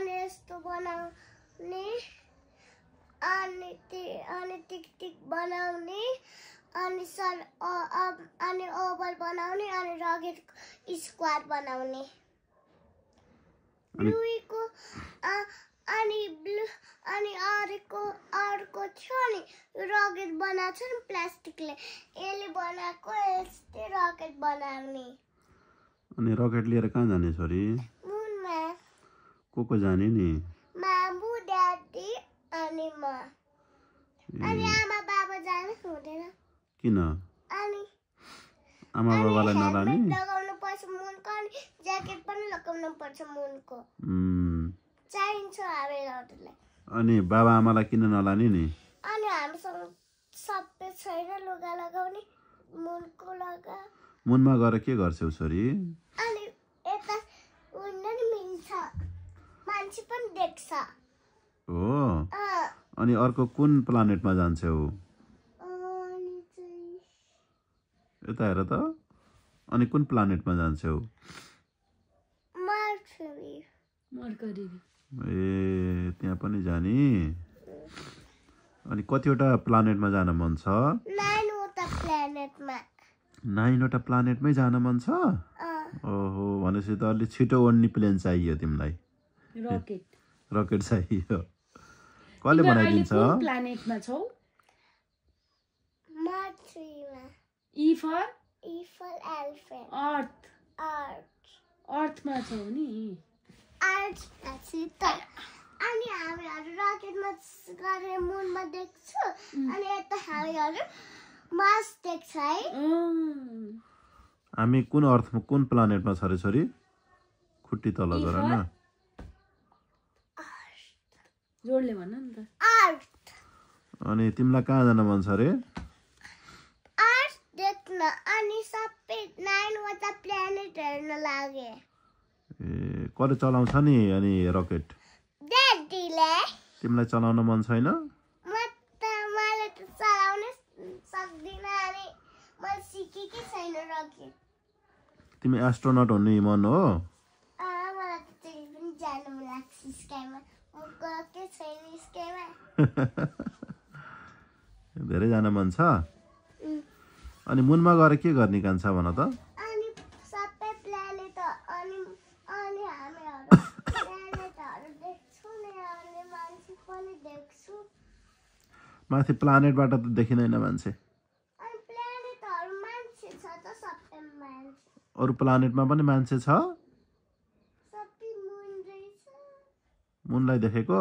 अनि यस्तो बनाउने अनि टिक बनाउने अनि अनि ओभल बनाउने अनि रकेट स्क्वायर बनाउने ब्लूको अनि अर्को थियो नि रकेट बनाएको छ नि प्लास्टिकले यसले बनाएको यस्तै रकेट बनाउने अनि रकेट लिएर कहाँ जाने छोरी मुनमा को जाने नि मामु ड्याडी अनि म अनि आमा बाबा जानु हुँदैन किन अनि आमा बाबालाई नलाने लगाउनु पर्छ मुनको अनि ज्याकेट पनि लगाउनु पर्छ मुनको चाहिन्छ हामीहरूलाई अनि बाबा आमालाई किन नलाने नि अनि हामीसँग सबै छैन लुगा लगाउने मुनको लगा मुनमा गएर के गर्छौ छोरी अनि यता उड्न नि मिल्छ मान्छे पनि देख्छ हो अनि अर्को कुन प्लानेटमा जान्छौ यता हेर त अनि कुन प्लानेटमा जान्छौ मर्करी ए त्यहाँ पनि जाने अनि कतिवटा प्लानेटमा जान मन छ 9वटा प्लानेटमा 9वटा प्लानेटमै जान मन छ ओहो भनेपछि त अलि छिटो उड्ने प्लेन चाहियो तिमीलाई रकेट चाहियो कसले बनाइदिन्छ प्लानेटमा छौ मर्करीमा ई फर एलिफेन्ट अर्थमा छौ नि अनि हामीहरू रकेटमा गएर मुनमा देख्छु अनि यता हामीहरू मार्स देख्छ है हामी कुन प्लानेटमा छ रे छोरी खुट्टी तल गर न जोडले भन नि त अर्थ अनि तिमीलाई कहाँ जान मन छ रे अर्थ देख्न अनि सबै 9वटा प्लानेट हेर्न लागे ए कसले चलाउँछ नि अनि रकेट ड्याडीले तिमीलाई चलाउन मन छैन मलाई त चलाउन सक्दिन अनि मैले सिकेकै छैन रकेट तिमी एस्ट्रोनट हुने मन हो मलाई त त्यही पनि जानु मन लाग्छ स्काईमा म गएकै छैन स्काईमा धेरै जान मन छ अनि मुनमा गएर के गर्ने कान्छ भन त अनि सबै प्लानेट अनि हामीहरू प्लानेटहरू देख्छु नि अनि मान्छे पनि देख्छु माथि प्लानेटबाट त देखिँदैन मान्छे अनि प्लानेटहरू मान्छे छ त सबै मान्छे अरू प्लानेटमा पनि मान्छे छ सबै मुन रहेछ मुनलाई देखेको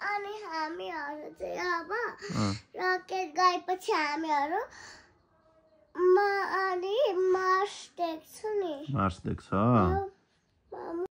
अनि हामीहरू चाहिँ अब रकेट गएपछि हामीहरू अनि मार्स देख्छु नि मार्स देख्छ